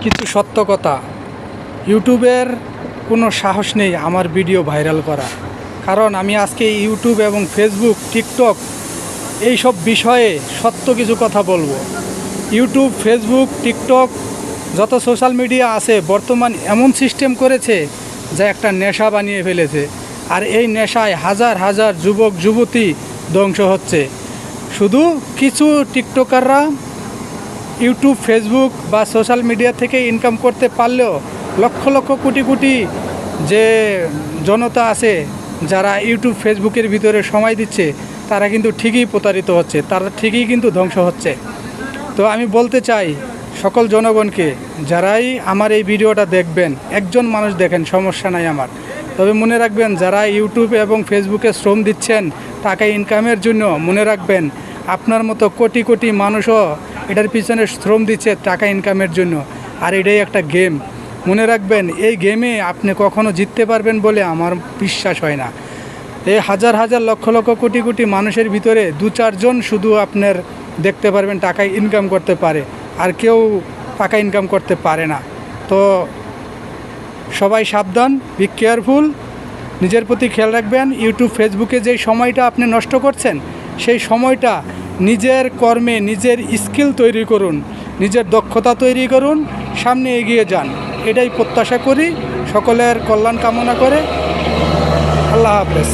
কিছু সত্য কথা, ইউটিউবের কোনো সাহস নেই আমার ভিডিও ভাইরাল করা। কারণ আমি আজকে ইউটিউব এবং ফেসবুক, টিকটক এই সব বিষয়ে সত্য কিছু কথা বলবো। ইউটিউব, ফেসবুক, টিকটক যত সোশ্যাল মিডিয়া আছে বর্তমান এমন সিস্টেম করেছে যা একটা নেশা বানিয়ে ফেলেছে। আর এই নেশায় হাজার হাজার যুবক যুবতী ধ্বংস হচ্ছে। শুধু কিছু টিকটকাররা ইউটিউব, ফেসবুক বা সোশ্যাল মিডিয়া থেকে ইনকাম করতে পারলেও লক্ষ লক্ষ কোটি কোটি যে জনতা আছে যারা ইউটিউব, ফেসবুকের ভিতরে সময় দিচ্ছে, তারা কিন্তু ঠিকই প্রতারিত হচ্ছে, তারা ঠিকই কিন্তু ধ্বংস হচ্ছে। তো আমি বলতে চাই সকল জনগণকে, যারাই আমার এই ভিডিওটা দেখবেন, একজন মানুষ দেখেন, সমস্যা নাই আমার, তবে মনে রাখবেন যারা ইউটিউব এবং ফেসবুকে শ্রম দিচ্ছেন টাকা ইনকামের জন্য, মনে রাখবেন আপনার মতো কোটি কোটি মানুষও এটার পিছনে শ্রম দিচ্ছে টাকা ইনকামের জন্য। আর এটাই একটা গেম। মনে রাখবেন এই গেমে আপনি কখনো জিততে পারবেন বলে আমার বিশ্বাস হয় না। এই হাজার হাজার লক্ষ লক্ষ কোটি কোটি মানুষের ভিতরে দু চারজন শুধু আপনার দেখতে পারবেন টাকা ইনকাম করতে পারে, আর কেউ টাকা ইনকাম করতে পারে না। তো সবাই সাবধান, বি কেয়ারফুল, নিজের প্রতি খেয়াল রাখবেন। ইউটিউব, ফেসবুকে যেই সময়টা আপনি নষ্ট করছেন, সেই সময়টা নিজের কর্মে, নিজের স্কিল তৈরি করুন, নিজের দক্ষতা তৈরি করুন, সামনে এগিয়ে যান। এটাই প্রত্যাশা করি, সকলের কল্যাণ কামনা করে। আল্লাহ হাফেজ।